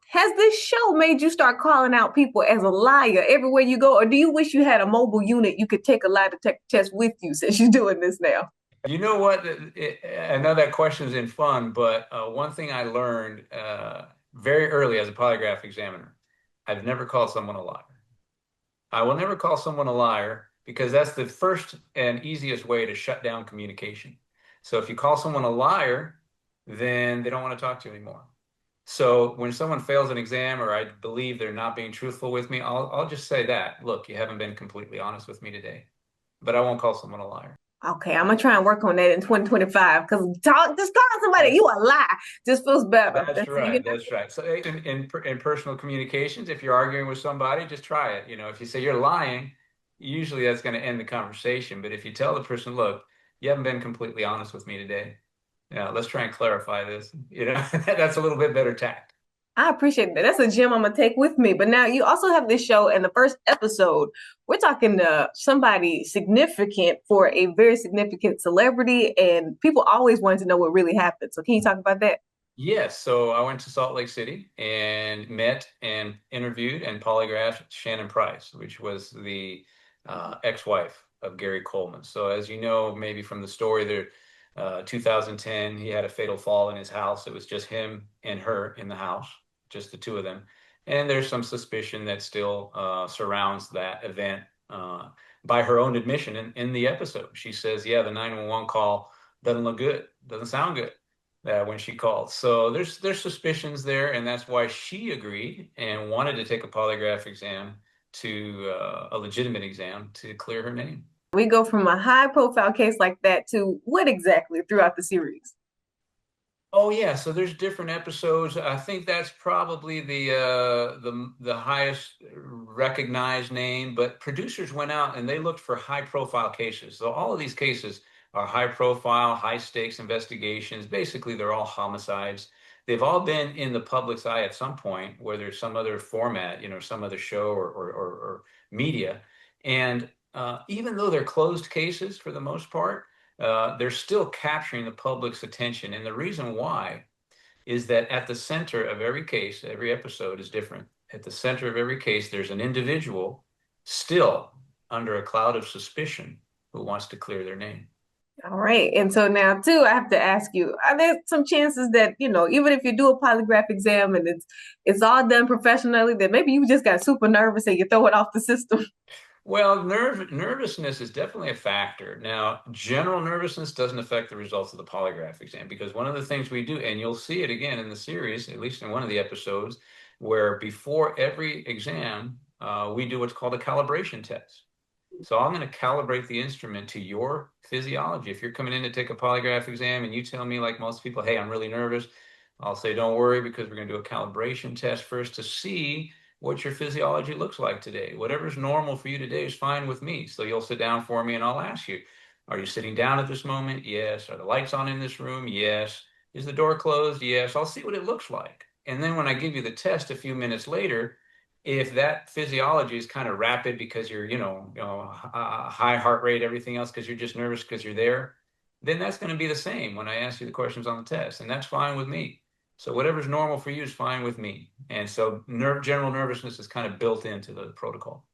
has this show made you start calling out people as a liar everywhere you go, or do you wish you had a mobile unit you could take a lie detector test with you since you're doing this now? You know what? I know that question's in fun, but one thing I learned very early as a polygraph examiner, I've never called someone a liar. I will never call someone a liar because that's the first and easiest way to shut down communication. So if you call someone a liar, then they don't want to talk to you anymore. So when someone fails an exam or I believe they're not being truthful with me, I'll just say that, look, you haven't been completely honest with me today, but I won't call someone a liar. Okay, I'm gonna try and work on that in 2025 because just calling somebody That's you a lie just feels better. That's right. That's right. So in personal communications, if you're arguing with somebody, just try it. If you say you're lying, usually that's going to end the conversation. But if you tell the person, look, you haven't been completely honest with me today. Let's try and clarify this. That's a little bit better tact. I appreciate that. That's a gem I'm gonna take with me. But now you also have this show, and the first episode, we're talking to somebody significant for a very significant celebrity, and people always wanted to know what really happened. So can you talk about that? Yes. So I went to Salt Lake City and met and interviewed and polygraphed Shannon Price, which was the ex-wife of Gary Coleman. So as you know, maybe from the story there, 2010, he had a fatal fall in his house. It was just him and her in the house, just the two of them. And there's some suspicion that still surrounds that event by her own admission in the episode. She says, yeah, the 911 call doesn't look good, doesn't sound good when she called. So there's suspicions there, and that's why she agreed and wanted to take a polygraph exam to a legitimate exam to clear her name. We go from a high profile case like that to what exactly throughout the series? Oh yeah, so there's different episodes. I think that's probably the highest recognized name, but producers went out and they looked for high profile cases. So all of these cases are high profile, high stakes investigations. Basically, they're all homicides. They've all been in the public's eye at some point, where there's some other format, some other show or media. And even though they're closed cases for the most part, they're still capturing the public's attention. And the reason why is that at the center of every case, every episode is different. At the center of every case, there's an individual still under a cloud of suspicion who wants to clear their name. All right. And so now too, I have to ask you, are there some chances that, even if you do a polygraph exam and it's all done professionally, that maybe you just got super nervous and you throw it off the system? Well, nervousness is definitely a factor. Now, general nervousness doesn't affect the results of the polygraph exam because one of the things we do, and you'll see it again in the series, at least in one of the episodes, where before every exam, we do what's called a calibration test. So I'm going to calibrate the instrument to your physiology. If you're coming in to take a polygraph exam and you tell me, like most people, hey, I'm really nervous, I'll say, don't worry, because we're going to do a calibration test first to see what your physiology looks like today. Whatever's normal for you today is fine with me. So you'll sit down for me and I'll ask you, are you sitting down at this moment? Yes. Are the lights on in this room? Yes. Is the door closed? Yes. I'll see what it looks like. And then when I give you the test a few minutes later, if that physiology is kind of rapid because you're, high heart rate, everything else, because you're just nervous because you're there, then that's going to be the same when I ask you the questions on the test. And that's fine with me. So whatever's normal for you is fine with me. And so general nervousness is kind of built into the protocol.